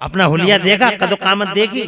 अपना हुलिया देखा, कदो कामत देखी।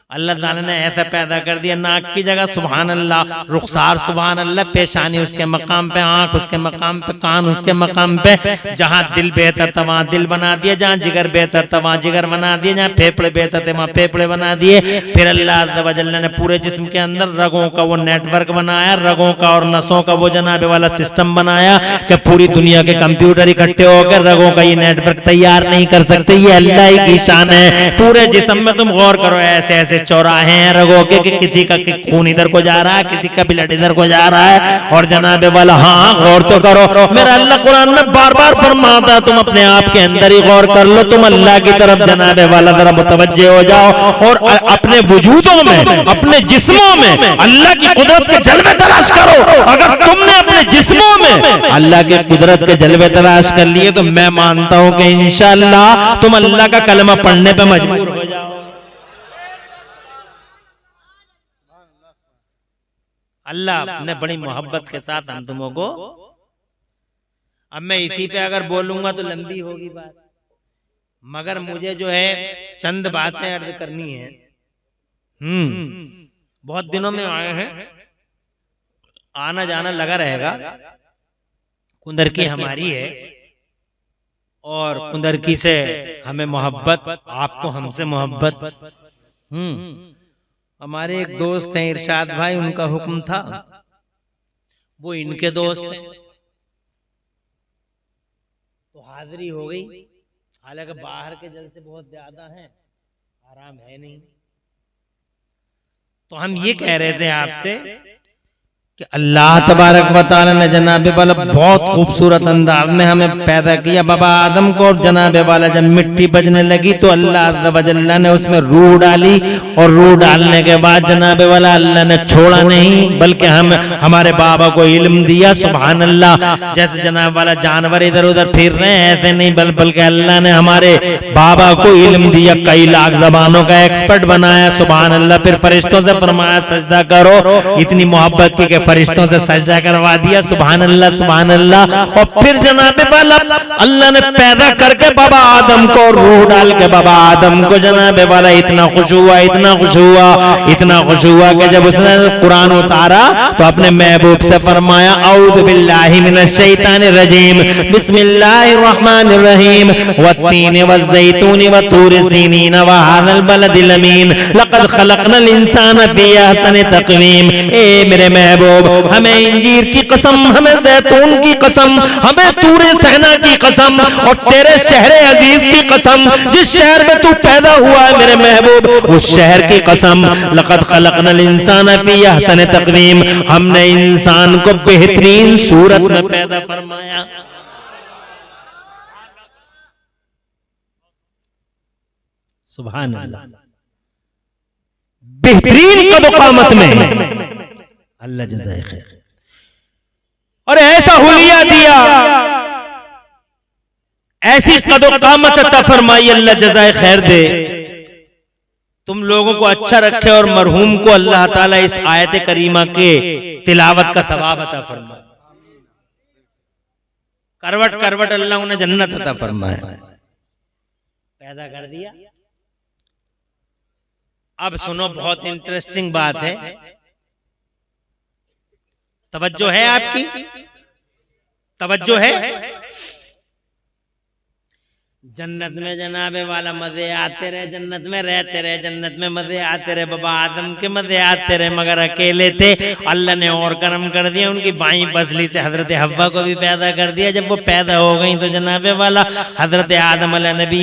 अल्लाह ताला ने ऐसा पैदा कर दिया, नाक की जगह सुभान अल्लाह, रुखसार सुभान अल्लाह, पेशानी उसके मकाम पे, आंख उसके मकाम पे, कान उसके मकाम पे, जहाँ दिल बेहतर था वहाँ दिल बना दिया, जहाँ जिगर बेहतर था वहाँ जिगर बना दिया, जहाँ फेफड़े बेहतर थे वहाँ फेफड़े बना दिए। फिर अल्लाह अज़्ज़ व जल्ल ने पूरे जिस्म के अंदर रगों का वो नेटवर्क बनाया, रगों का और नसों का वो जनाबे वाला सिस्टम बनाया कि पूरी दुनिया के कंप्यूटर इकट्ठे होकर रगों का ये नेटवर्क तैयार नहीं कर सकते। ये अल्लाह ही की शान है। पूरे जिस्म में तुम गौर करो, ऐसे ऐसे चौराहे हैं रगों के कि किसी का खून इधर को जा रहा है, किसी का ब्लड इधर को जा रहा है। और जनाबे वाला हाँ गौर तो करो, मेरा अल्लाह कुरान में बार बार फरमाता है तुम अपने आप के अंदर ही गौर कर लो, तुम अल्लाह की तरफ जनाबे वाला जरा मुतवज्जे हो जाओ और अपने वजूदों में, अपने जिस्मों में अल्लाह की कुदरत के जलवे तलाश करो। अगर तुमने अपने जिस्मों में अल्लाह के कुदरत के जलवे तलाश कर लिए तो मैं मानता हूं कि इंशाअल्लाह तुम अल्लाह का कलमा पढ़ने पे मजबूर हो जाओ। अल्लाह ने बड़ी मोहब्बत के साथ हम तुमों को, अब मैं इसी पे अगर बोलूंगा तो लंबी होगी बात, मगर मुझे जो है चंद बातें अर्ज करनी है। बहुत दिनों में आए हैं, आना जाना लगा रहेगा। कुंदरकी हमारी है और कुंदरकी से हमें मोहब्बत, आपको हमसे मोहब्बत। हमारे एक दोस्त हैं इरशाद भाई, उनका हुक्म था, वो इनके दोस्त हैं तो हाजिरी हो गई। हालांकि बाहर के जलसे बहुत ज्यादा हैं, आराम है नहीं। तो हम ये कह रहे थे आपसे कि अल्लाह तबारक व तआला ने जनाबे वाला बहुत खूबसूरत अंदाज में हमें पैदा किया बाबा आदम को। और जनाबे वाला जब मिट्टी बजने लगी तो अल्लाह अज़्ज़ व जल्ल ने उसमें रूह डाली, और रूह डालने के बाद जनाबे वाला अल्लाह ने छोड़ा नहीं, बल्कि हम हमारे बाबा को इल्म दिया। सुभान अल्लाह, जैसे जनाब वाला जानवर इधर उधर फिर रहे हैं ऐसे नहीं, बल्कि अल्लाह ने हमारे बाबा को इल्म दिया, कई लाख जबानों का एक्सपर्ट बनाया। सुभान अल्लाह, फिर फरिश्तों से फरमाया सजदा करो, इतनी मोहब्बत की फरिश्तों से सजदा करवा दिया। सुभान अल्लाह सुभान अल्लाह। और फिर जनाबे वाला अल्लाह ने पैदा करके बाबा आदम को रूह डाल के बाबा आदम को जनाबे वाला इतना खुश हुआ, इतना खुश हुआ, इतना खुश हुआ कि जब उसने कुरान उतारा तो अपने महबूब से फरमाया औज़ु बिल्लाहि मिनश शैतानिर रजीम, बिस्मिल्लाहिर रहमानिर रहीम, वत्तीन वज़्ज़ैतून वतूर सीनीन व हाज़ल बलदिल अमीन, लक़द खलक़नल इंसाना फ़ी अहसनि तक़वीम। ए मेरे महबूब, हमें इंजीर की कसम, हमें जैतून की कसम, हमें तूरे सहना की कसम और तेरे शहरे अजीज की कसम, जिस शहर में तू पैदा हुआ है मेरे महबूब, उस शहर की कसम। लक़द खलक़नल इंसाना फ़ी अहसनि तक़वीम, हमने इंसान को बेहतरीन सूरत में पैदा फरमाया। सुभान अल्लाह, बेहतरीन कदो-क़ामत में अल्लाह जज़ाए खैर, और ऐसा हुलिया दिया, ऐसी कदो-क़ामत अता फरमाई, अल्लाह जज़ाए खैर दे। तुम लोगों को अच्छा रखे और मरहूम को अल्लाह ताला इस आयत करीमा के तिलावत का सवाब अता फरमाए। करवट करवट अल्लाह उन्हें जन्नत अता फरमाए। पैदा कर दिया। अब सुनो, बहुत इंटरेस्टिंग बात है, तवज्जो है आपकी, तवज्जो है। जन्नत में जनाबे वाला मजे आते रहे, जन्नत में रहते रहे, जन्नत में मजे आते रहे, बाबा आदम के मजे आते रहे, मगर अकेले थे। अल्लाह ने और करम कर दिया, उनकी बाई पसली से हजरत हव्वा को भी पैदा कर दिया। जब वो पैदा हो गई तो जनाबे वाला हजरत आदम अलैहि नबी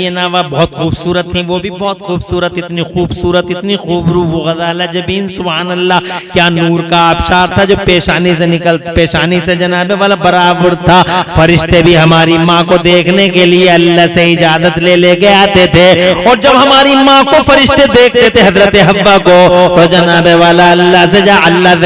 बहुत खूबसूरत थी, वो भी बहुत खूबसूरत, इतनी खूबसूरत, इतनी खूबरू गज़ाला जबीन, सुभान अल्लाह, क्या नूर का आबशार था जो पेशानी से निकल, पेशानी से जनाबे वाला बराबर था। फरिश्ते भी हमारी माँ को देखने के लिए अल्लाह से इजाजत ले लेके आते थे, और जब हमारी माँ को फरिश्ते देखते थे हजरत हव्वा को, तो जनाबे वाला अल्लाह से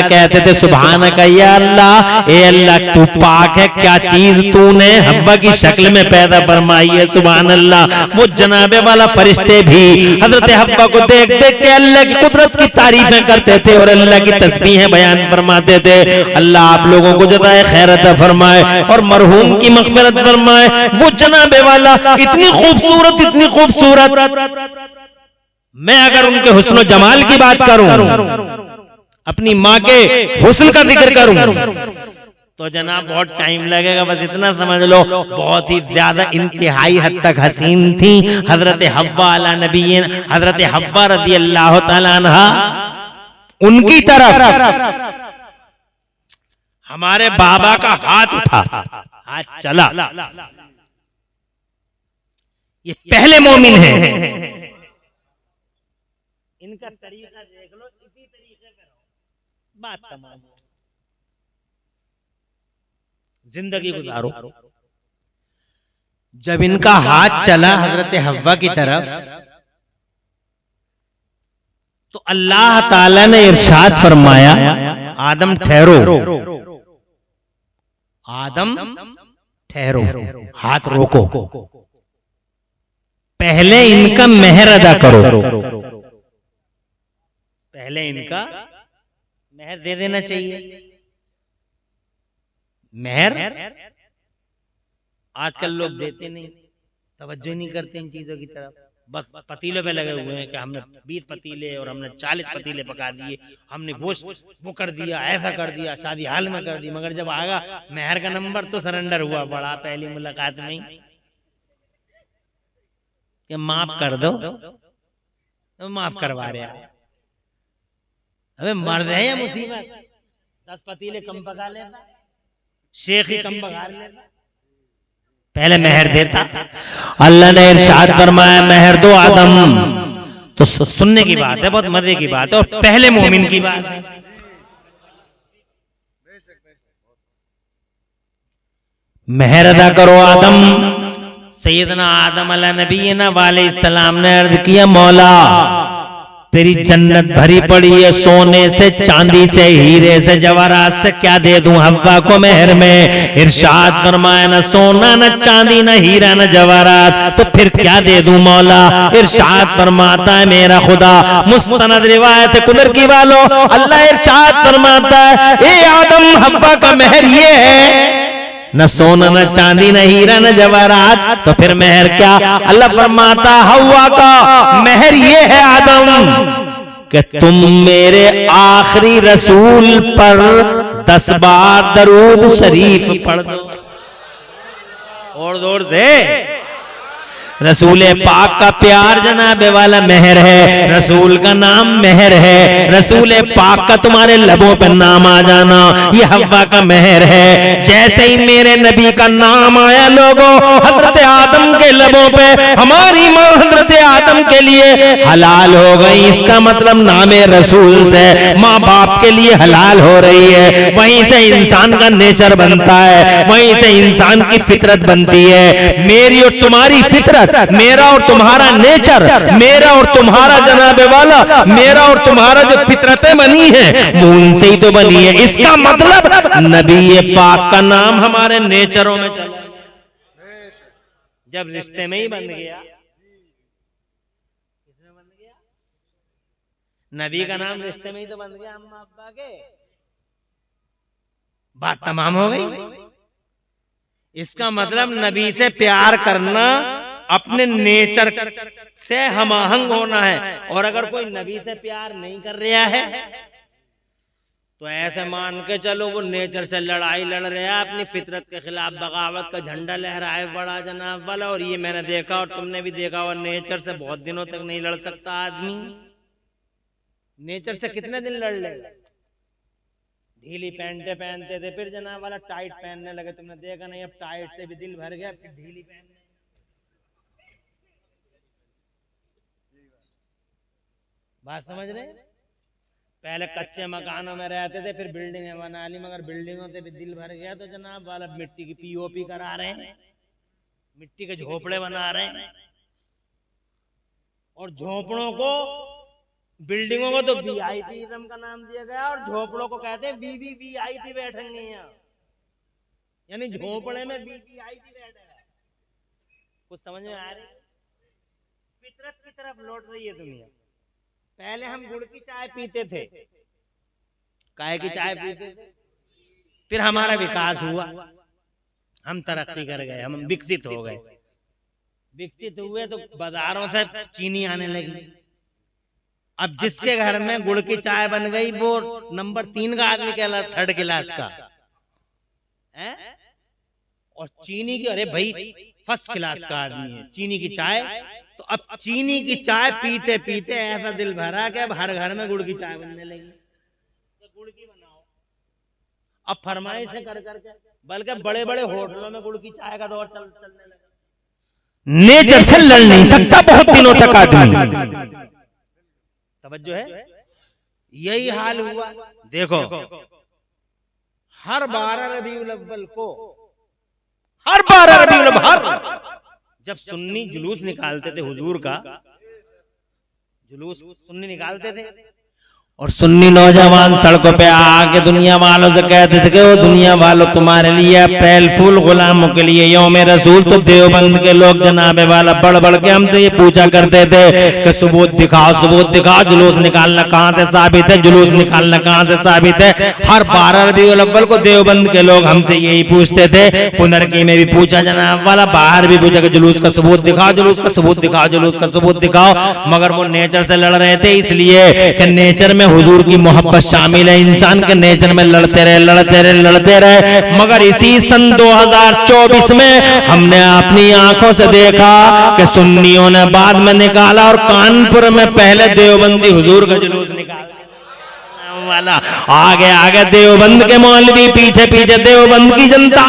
कहते थे सुभानक या अल्लाह, ए अल्लाह तू पाक है, क्या चीज तूने हव्वा की शक्ल में पैदा फरमाई है। सुभान अल्लाह। वो जनाबे वाला फरिश्ते भी हजरत हव्वा को देख देख के अल्लाह की कुदरत की तारीफें करते थे और अल्लाह की तस्बीहें बयान फरमाते थे। अल्लाह आप लोगों को जज़ाए खैर अता फरमाए और मरहूम की मग़फ़िरत फरमाए। वो जनाबे वाला इतनी खूबसूरत, मैं अगर उनके हुस्न जमाल की बात करूं, अपनी माँ के हुस्न का जिक्र करूं, तो जनाब बहुत टाइम लगेगा। बस इतना समझ लो, बहुत ही ज्यादा इंतहाई हद तक हसीन थी हजरत हव्वा अला नबीय्यिन, हजरत हव्वा रज़ी अल्लाह तआला अन्हा। उनकी तरफ हमारे बाबा का हाथ उठा, हाथ चला। ये पहले मोमिन है। इनका तरीका देख लो, इसी तरीके से रहो, बात तमाम, जिंदगी गुजारो। जब इनका हाथ चला हजरत हव्वा की तरफ, तो अल्लाह ताला ने इरशाद फरमाया, आदम ठहरो, आदम ठहरो, हाथ रोको, पहले इनका मेहर अदा करो, पहले इनका मेहर दे देना चाहिए। मेहर आजकल लोग देते नहीं, तवज्जो नहीं करते इन चीजों की तरफ, बस पतीलों पे लगे हुए हैं कि हमने 20 पतीले और हमने 40 पतीले पका दिए, हमने गोश्त वो कर दिया, ऐसा कर दिया, शादी हाल में कर दी। मगर जब आगा मेहर का नंबर तो सरेंडर हुआ बड़ा पहली मुलाकात में ही कि माफ कर दो, तो माफ करवा रहे हैं। अबे मर्द है या मुसीबत, 10 पतीले कम पका लेता, शेख ही कम बघार लेता, पहले मेहर देता। अल्लाह ने इरशाद फरमाया, मेहर दो आदम। तो सुनने की बात है, बहुत मजे की बात है, और पहले मोमिन की बात है। मेहर अदा करो आदम। सैयदना आदम अलैहि नबीना वालैहिस्सलाम ने अर्ज किया, मौला तेरी जन्नत भरी पड़ी है सोने से, चांदी से, हीरे से, जवाहरात से, क्या दे दूं हव्वा को मेहर में? इरशाद फरमाया, न सोना न चांदी न हीरा न जवाहरात, तो फिर क्या दे दूं मौला? इरशाद फरमाता है मेरा खुदा, मुस्तनद रिवायत है कुदर की वालों, अल्लाह इरशाद फरमाता है, ए आदम हव्वा का मेहर ये है, न सोना न चांदी न हीरा न जवाहरात, तो फिर मेहर क्या? अल्लाह फरमाता हव्वा का मेहर ये है आदम कि तुम मेरे आखिरी रसूल पर 10 बार दरूद शरीफ पढ़ दो। और जोर से रसूल पाक का प्यार जनाबे वाला मेहर है, रसूल का नाम मेहर है, रसूल पाक का तुम्हारे लबों पर नाम आ जाना ये हव्वा का मेहर है। जैसे ही मेरे नबी का नाम आया लोगों, हजरत आदम के लबों पे हमारी माँ हजरत आदम के लिए हलाल हो गई। इसका मतलब नामे रसूल से माँ बाप के लिए हलाल हो रही है। वहीं से इंसान का नेचर बनता है, वहीं से इंसान की फितरत बनती है। मेरी और तुम्हारी फितरत, मेरा और तुम्हारा नेचर, मेरा और तुम्हारा जनाबे वाला, मेरा और तुम्हारा जो फितरतें बनी है वो उनसे ही तो बनी है। इसका मतलब नबी पाक का नाम हमारे नेचरों में चला, जब रिश्ते में ही बन गया, नबी का नाम रिश्ते में ही तो बन गया, अम्मा अब्बा के, बात तमाम हो गई। इसका मतलब नबी से प्यार करना अपने नेचर से हमाहंग होना है। और अगर कोई नबी से प्यार नहीं कर रहा है तो ऐसे मान के चलो वो नेचर से लड़ाई लड़ रहा है, अपनी फितरत के खिलाफ बगावत का झंडा लहराए बड़ा जनाब वाला। और ये मैंने देखा और तुमने भी देखा, और नेचर से बहुत दिनों तक नहीं लड़ सकता आदमी। नेचर से कितने दिन लड़ लेगा? ढीली पैंटे पहनते थे, फिर जनाब वाला टाइट पहनने लगे, तुमने देखा नहीं? अब टाइट से भी दिल भर गया, फिर ढीली पहनने। बात समझ रहे? पहले कच्चे मकानों में रहते थे, फिर बिल्डिंगें बना ली, मगर बिल्डिंगों से भी दिल भर गया तो जनाब वाला मिट्टी की पीओपी करा रहे हैं, मिट्टी के झोपड़े बना रहे हैं। और झोपड़ों को, बिल्डिंगों को तो वीआईपी का नाम दिया गया, और झोपड़ों को कहते हैं वीवीवीआईपी बैठेंगे यहाँ, यानी झोपड़े में वीवीआईपी बैठेगा। कुछ समझ में आ रही? फितरत की तरफ लौट रही है दुनिया। पहले हम गुड़ की चाय पीते थे, काहे की चाय पीते थे, फिर हमारा विकास हुआ, हम तरक्की कर गए, हम विकसित हो गए। विकसित हुए तो बाजारों से चीनी आने लगी। अब जिसके घर में गुड़ की चाय बन गई वो नंबर 3 का आदमी कहला, 3rd क्लास का है। और चीनी की, अरे भाई 1st क्लास का आदमी है। चीनी की चाय, तो अब चीनी की चाय पीते पीते ऐसा दिल भरा कि अब हर घर में गुड़ की चाय बनने लगी। गुड़ की बनाओ, अब फरमाइश कर करके, बल्कि बड़े बड़े होटलों में गुड़ की चाय का दौर चलने लगा। नेचर से लड़ नहीं सकता बहुत दिनों तक आदमी। तवज्जो है, यही हाल हुआ। देखो हर 12 रबीउल अव्वल को, हर 12 रबीउल अव्वल जब सुन्नी जुलूस निकालते थे, हुजूर का जुलूस सुन्नी निकालते थे, और सुन्नी नौजवान सड़कों पे आके दुनिया वालों से कहते थे कि वो दुनिया वालों तुम्हारे लिए अप्रैल फूल गुलामों के लिए यौम रसूल। तो देवबंद के लोग जनाबे वाला बढ़ बढ़ के हमसे ये पूछा करते थे कि सबूत दिखाओ, सबूत दिखाओ, जुलूस निकालना कहाँ से साबित है, जुलूस निकालना कहाँ से साबित है। हर 12 रबीउल अव्वल को देवबंद के लोग हमसे यही पूछते थे। पुनरकी में भी पूछा जनाब वाला, बाहर भी पूछा कि जुलूस का सबूत दिखाओ, जुलूस का सबूत दिखाओ, जुलूस का सबूत दिखाओ। मगर वो नेचर से लड़ रहे थे, इसलिए कि नेचर में हुजूर की मोहब्बत शामिल है। इंसान के नेचर में लड़ते रहे, लड़ते रहे, लड़ते रहे। मगर इसी सन 2024 में हमने अपनी आंखों से देखा कि सुन्नियों ने बाद में निकाला और कानपुर में पहले देवबंदी हुजूर का जुलूस निकाला वाला। आगे आगे देवबंद के मौलवी, पीछे पीछे देवबंद की जनता।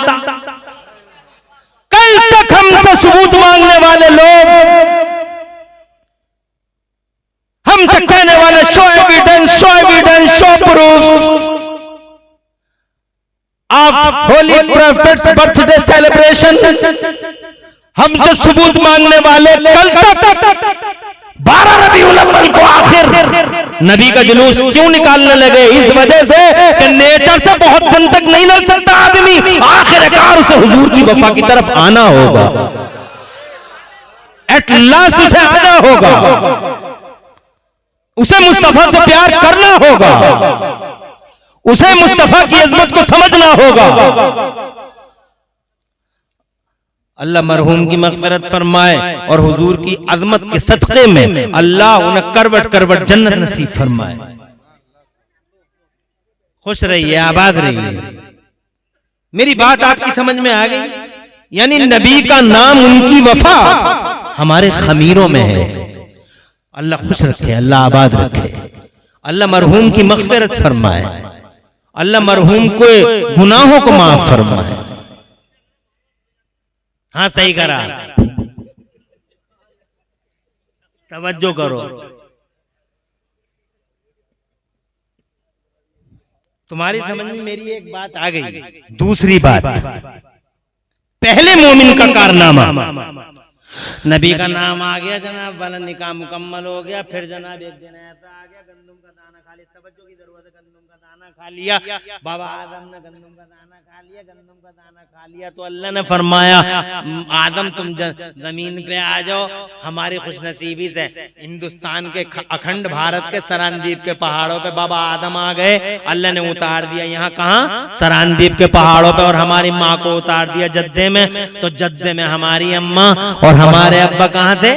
कल तक हमसे सबूत मांगने वाले लोग, हमसे कहने वाले show evidence, show evidence, show proof. आप होली प्रॉफिट्स बर्थडे सेलिब्रेशन, हमसे सबूत मांगने वाले कल तक 12 रबीउल अव्वल को आखिर नबी का जुलूस क्यों निकालने लगे? इस वजह से कि नेचर से बहुत दिन तक नहीं लड़ सकता आदमी, आखिरकार उसे हुजूर की वफा की तरफ आना होगा, एट लास्ट उसे आना होगा, उसे मुस्तफा से प्यार करना होगा, उसे मुस्तफा की इज्जत को समझना होगा। अल्लाह मरहूम की मग़फ़िरत फरमाए और हुजूर की अज़मत के सदक़े में अल्लाह उन्हें करवट करवट जन्नत नसीब फरमाए। खुश रहिए, आबाद रहिए। मेरी बात आपकी समझ में आ गई? यानी नबी का नाम, उनकी वफा हमारे खमीरों में है। अल्लाह खुश रखे, अल्लाह आबाद रखे, अल्लाह मरहूम की मग़फ़िरत फरमाए, अल्लाह मरहूम को गुनाहों को माफ फरमाए। हाँ सही करा, तवज्जो करो। तुम्हारी समझ में मेरी एक बात आ गई। दूसरी बात, पहले मोमिन का कारनामा, नबी का नाम आ गया जनाब वाला, निकाह मुकम्मल हो गया। फिर जनाब एक दिन ऐसा आ गया, गंदम का दाना खा लिया, तवज्जो की जरूरत है, गंदम का दाना खा लिया। बाबा आदम ने गंदम का दाना खा लिया, गंदम का दाना खा लिया तो अल्लाह ने फरमाया आदम तुम जमीन पे आ जाओ। हमारी खुशनसीबी से हिंदुस्तान के अखंड भारत के सरानदीप के पहाड़ों पे बाबा आदम आ गए। अल्लाह ने उतार दिया यहाँ, कहाँ? सरानदीप के पहाड़ों पे। और हमारी माँ को उतार दिया जद्दे में। तो जद्दे में हमारी अम्मा और हमारे अब्बा कहाँ थे?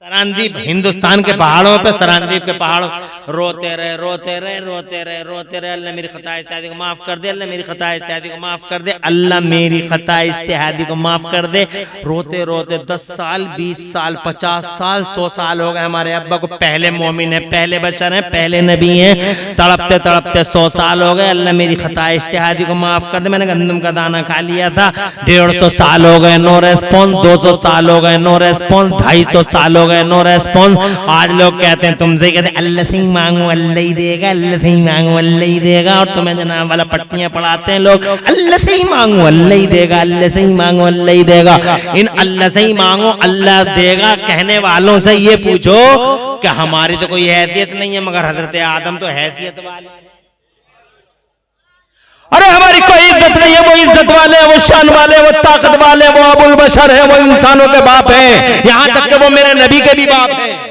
सरानदीप, हिंदुस्तान के पहाड़ों पे, सरानदीप के पहाड़ों। रोते रहे, रोते रहे, रोते रहे, रोते रहे। अल्लाह मेरी खता इज्तिहादी को माफ कर दे, अल्लाह मेरी खता इज्तिहादी को माफ कर दे, अल्लाह मेरी खता इज्तिहादी को माफ कर दे। रोते रोते 10 साल, 20 साल, 50 साल, 100 साल हो गए। हमारे अब्बा को पहले मोमिन है, पहले बशर है, पहले नबी है। तड़पते तड़पते 100 साल हो गए। अल्लाह मेरी खता इज्तिहादी को माफ कर दे, मैंने गंदम का दाना खा लिया था। 150 साल हो गए, नो रेस्पॉन्स। 200 साल हो गए, नो रेस्पॉन्स। 250 साल हो गए, नो रेस्पॉन्स। आज लोग कहते हैं, तुमसे कहते हैं अल्लाह से ही मांगो अल्लाह ही देगा, अल्लाह से ही मांगो अल्लाह ही देगा। और तुम्हें जनाब वाला पट्टियां पढ़ाते हैं लोग, अल्लाह से ही मांगो अल्लाह ही देगा, अल्लाह से ही मांगो अल्लाह ही देगा। इन अल्लाह से ही मांगो अल्लाह देगा कहने वालों से ये पूछो कि हमारी तो कोई हैसियत नहीं है, मगर हजरत आदम तो हैसियत वाले। अरे हमारी कोई इज्जत नहीं है, वो इज्जत वाले, वो शान वाले, वो ताकत वाले, वो अबुल बशर है, वो इंसानों के बाप है। यहां तक कि वो मेरे नबी के भी बाप है।